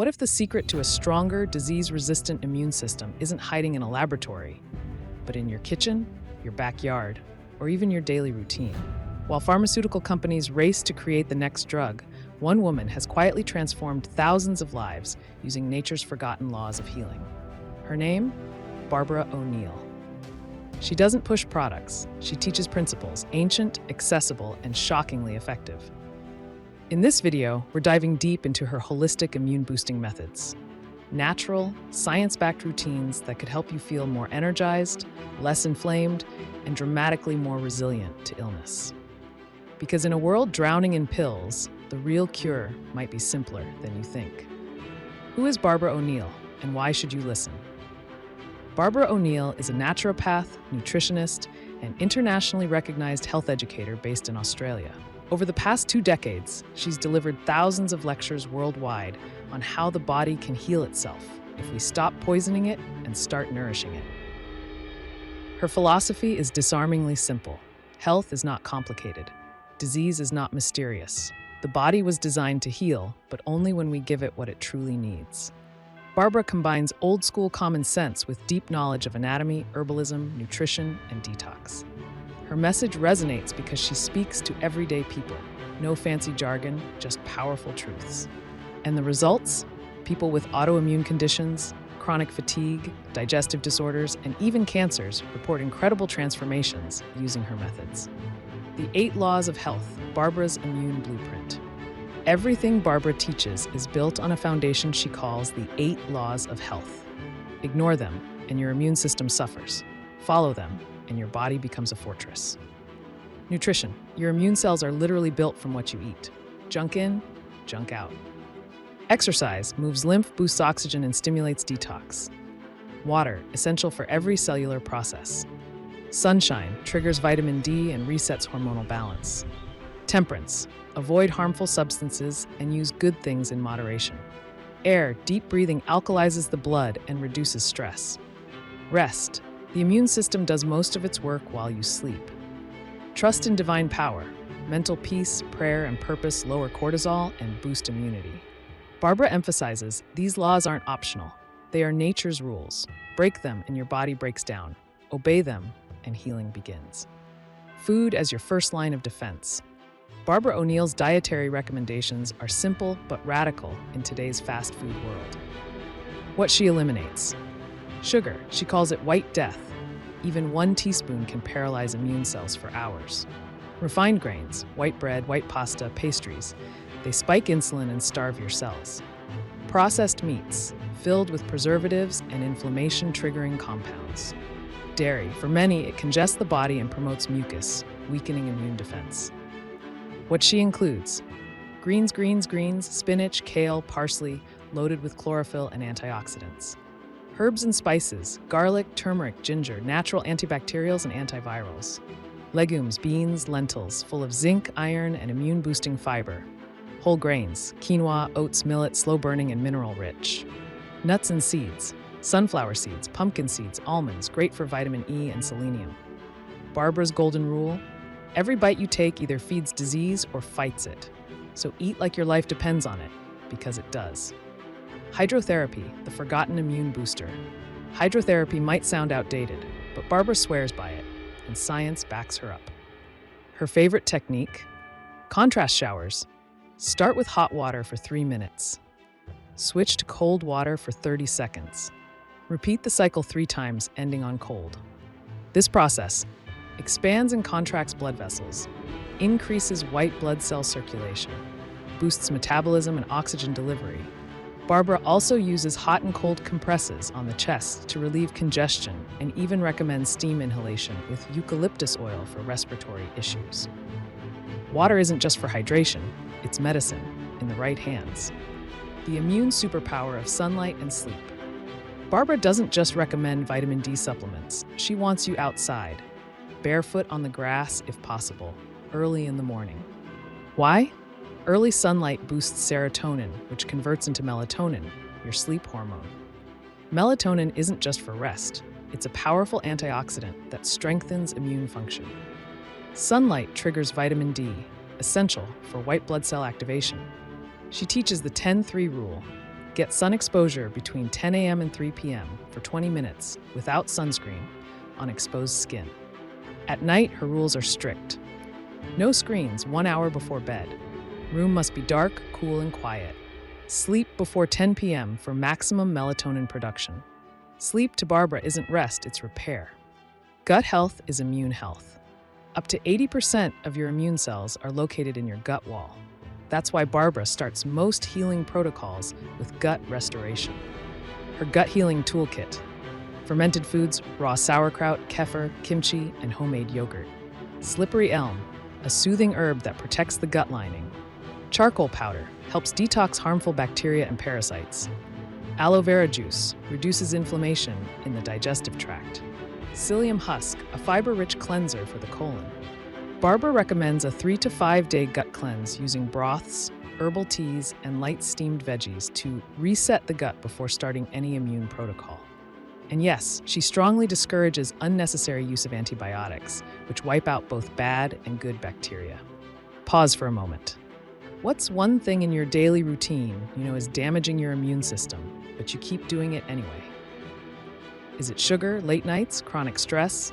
What if the secret to a stronger, disease-resistant immune system isn't hiding in a laboratory, but in your kitchen, your backyard, or even your daily routine? While pharmaceutical companies race to create the next drug, one woman has quietly transformed thousands of lives using nature's forgotten laws of healing. Her name? Barbara O'Neill. She doesn't push products, she teaches principles, ancient, accessible, and shockingly effective. In this video, we're diving deep into her holistic immune-boosting methods. Natural, science-backed routines that could help you feel more energized, less inflamed, and dramatically more resilient to illness. Because in a world drowning in pills, the real cure might be simpler than you think. Who is Barbara O'Neill, and why should you listen? Barbara O'Neill is a naturopath, nutritionist, and internationally recognized health educator based in Australia. Over the past 2 decades, she's delivered thousands of lectures worldwide on how the body can heal itself if we stop poisoning it and start nourishing it. Her philosophy is disarmingly simple. Health is not complicated. Disease is not mysterious. The body was designed to heal, but only when we give it what it truly needs. Barbara combines old-school common sense with deep knowledge of anatomy, herbalism, nutrition, and detox. Her message resonates because she speaks to everyday people. No fancy jargon, just powerful truths. And the results? People with autoimmune conditions, chronic fatigue, digestive disorders, and even cancers report incredible transformations using her methods. The 8 Laws of Health, Barbara's Immune Blueprint. Everything Barbara teaches is built on a foundation she calls the 8 Laws of Health. Ignore them, and your immune system suffers. Follow them, and your body becomes a fortress. Nutrition. Your immune cells are literally built from what you eat. Junk in, junk out. Exercise moves lymph, boosts oxygen, and stimulates detox. Water, essential for every cellular process. Sunshine triggers vitamin D and resets hormonal balance. Temperance. Avoid harmful substances and use good things in moderation. Air, deep breathing alkalizes the blood and reduces stress. Rest. The immune system does most of its work while you sleep. Trust in divine power. Mental peace, prayer, and purpose lower cortisol and boost immunity. Barbara emphasizes these laws aren't optional. They are nature's rules. Break them and your body breaks down. Obey them and healing begins. Food as your first line of defense. Barbara O'Neill's dietary recommendations are simple but radical in today's fast food world. What she eliminates. Sugar, she calls it white death. Even 1 teaspoon can paralyze immune cells for hours. Refined grains, white bread, white pasta, pastries, they spike insulin and starve your cells. Processed meats, filled with preservatives and inflammation-triggering compounds. Dairy, for many, it congests the body and promotes mucus, weakening immune defense. What she includes: greens, spinach, kale, parsley, loaded with chlorophyll and antioxidants. Herbs and spices, garlic, turmeric, ginger, natural antibacterials and antivirals. Legumes, beans, lentils, full of zinc, iron, and immune-boosting fiber. Whole grains, quinoa, oats, millet, slow-burning and mineral-rich. Nuts and seeds, sunflower seeds, pumpkin seeds, almonds, great for vitamin E and selenium. Barbara's golden rule: every bite you take either feeds disease or fights it. So eat like your life depends on it, because it does. Hydrotherapy, the forgotten immune booster. Hydrotherapy might sound outdated, but Barbara swears by it, and science backs her up. Her favorite technique? Contrast showers. Start with hot water for 3 minutes. Switch to cold water for 30 seconds. Repeat the cycle 3 times, ending on cold. This process expands and contracts blood vessels, increases white blood cell circulation, boosts metabolism and oxygen delivery. Barbara also uses hot and cold compresses on the chest to relieve congestion and even recommends steam inhalation with eucalyptus oil for respiratory issues. Water isn't just for hydration, it's medicine in the right hands. The immune superpower of sunlight and sleep. Barbara doesn't just recommend vitamin D supplements. She wants you outside, barefoot on the grass if possible, early in the morning. Why? Early sunlight boosts serotonin, which converts into melatonin, your sleep hormone. Melatonin isn't just for rest. It's a powerful antioxidant that strengthens immune function. Sunlight triggers vitamin D, essential for white blood cell activation. She teaches the 10-3 rule. Get sun exposure between 10 a.m. and 3 p.m. for 20 minutes without sunscreen on exposed skin. At night, her rules are strict. No screens 1 hour before bed. Room must be dark, cool, and quiet. Sleep before 10 p.m. for maximum melatonin production. Sleep to Barbara isn't rest, it's repair. Gut health is immune health. Up to 80% of your immune cells are located in your gut wall. That's why Barbara starts most healing protocols with gut restoration. Her gut healing toolkit: fermented foods, raw sauerkraut, kefir, kimchi, and homemade yogurt. Slippery elm, a soothing herb that protects the gut lining. Charcoal powder helps detox harmful bacteria and parasites. Aloe vera juice reduces inflammation in the digestive tract. Psyllium husk, a fiber-rich cleanser for the colon. Barbara recommends a 3 to 5 day gut cleanse using broths, herbal teas, and light steamed veggies to reset the gut before starting any immune protocol. And yes, she strongly discourages unnecessary use of antibiotics, which wipe out both bad and good bacteria. Pause for a moment. What's one thing in your daily routine you know is damaging your immune system, but you keep doing it anyway? Is it sugar, late nights, chronic stress?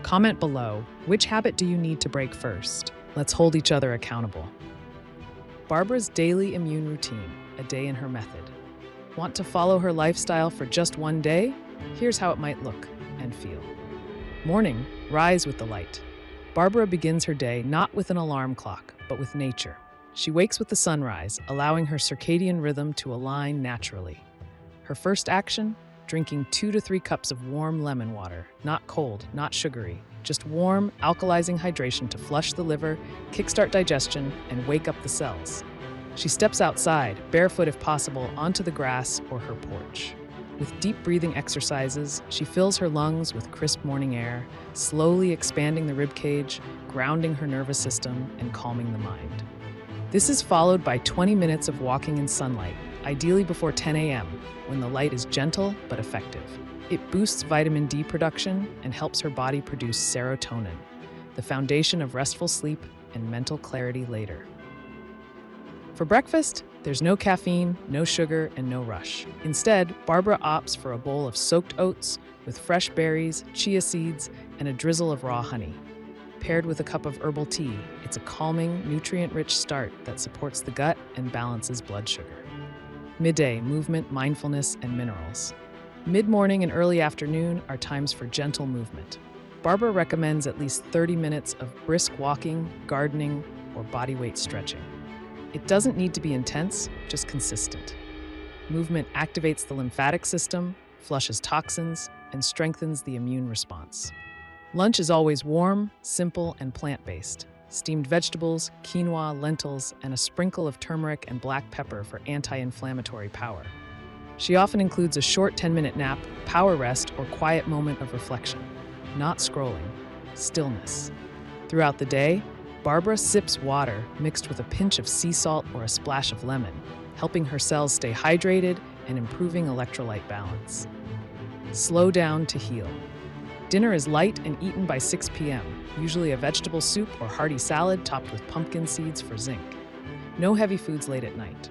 Comment below, which habit do you need to break first? Let's hold each other accountable. Barbara's daily immune routine, a day in her method. Want to follow her lifestyle for just one day? Here's how it might look and feel. Morning, rise with the light. Barbara begins her day not with an alarm clock, but with nature. She wakes with the sunrise, allowing her circadian rhythm to align naturally. Her first action? Drinking 2 to 3 cups of warm lemon water, not cold, not sugary, just warm, alkalizing hydration to flush the liver, kickstart digestion, and wake up the cells. She steps outside, barefoot if possible, onto the grass or her porch. With deep breathing exercises, she fills her lungs with crisp morning air, slowly expanding the ribcage, grounding her nervous system, and calming the mind. This is followed by 20 minutes of walking in sunlight, ideally before 10 a.m., when the light is gentle but effective. It boosts vitamin D production and helps her body produce serotonin, the foundation of restful sleep and mental clarity later. For breakfast, there's no caffeine, no sugar, and no rush. Instead, Barbara opts for a bowl of soaked oats with fresh berries, chia seeds, and a drizzle of raw honey. Paired with a cup of herbal tea, it's a calming, nutrient-rich start that supports the gut and balances blood sugar. Midday, movement, mindfulness, and minerals. Mid-morning and early afternoon are times for gentle movement. Barbara recommends at least 30 minutes of brisk walking, gardening, or bodyweight stretching. It doesn't need to be intense, just consistent. Movement activates the lymphatic system, flushes toxins, and strengthens the immune response. Lunch is always warm, simple, and plant-based. Steamed vegetables, quinoa, lentils, and a sprinkle of turmeric and black pepper for anti-inflammatory power. She often includes a short 10-minute nap, power rest, or quiet moment of reflection. Not scrolling, stillness. Throughout the day, Barbara sips water mixed with a pinch of sea salt or a splash of lemon, helping her cells stay hydrated and improving electrolyte balance. Slow down to heal. Dinner is light and eaten by 6 p.m., usually a vegetable soup or hearty salad topped with pumpkin seeds for zinc. No heavy foods late at night.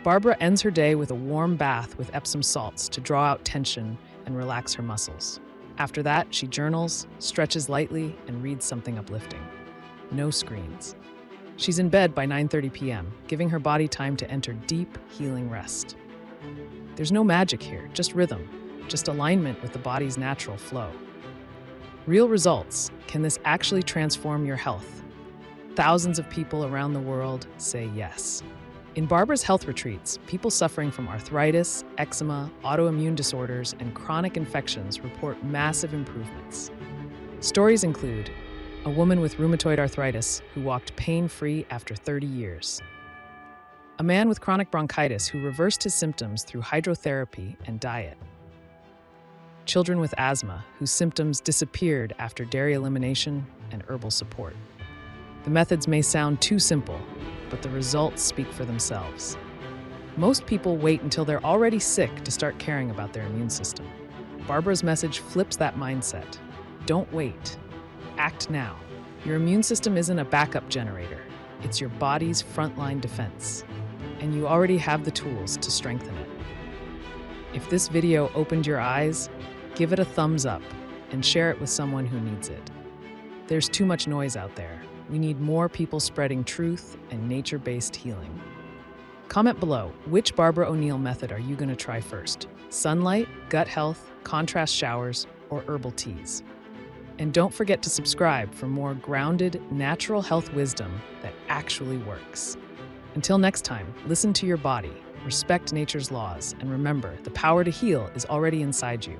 Barbara ends her day with a warm bath with Epsom salts to draw out tension and relax her muscles. After that, she journals, stretches lightly, and reads something uplifting. No screens. She's in bed by 9:30 p.m., giving her body time to enter deep, healing rest. There's no magic here, just rhythm. Just alignment with the body's natural flow. Real results. Can this actually transform your health? Thousands of people around the world say yes. In Barbara's health retreats, people suffering from arthritis, eczema, autoimmune disorders, and chronic infections report massive improvements. Stories include a woman with rheumatoid arthritis who walked pain-free after 30 years. A man with chronic bronchitis who reversed his symptoms through hydrotherapy and diet. Children with asthma whose symptoms disappeared after dairy elimination and herbal support. The methods may sound too simple, but the results speak for themselves. Most people wait until they're already sick to start caring about their immune system. Barbara's message flips that mindset. Don't wait. Act now. Your immune system isn't a backup generator. It's your body's frontline defense. and you already have the tools to strengthen it. If this video opened your eyes, give it a thumbs up and share it with someone who needs it. There's too much noise out there. We need more people spreading truth and nature-based healing. Comment below, which Barbara O'Neill method are you going to try first? Sunlight, gut health, contrast showers, or herbal teas? And don't forget to subscribe for more grounded, natural health wisdom that actually works. Until next time, listen to your body, respect nature's laws, and remember, the power to heal is already inside you.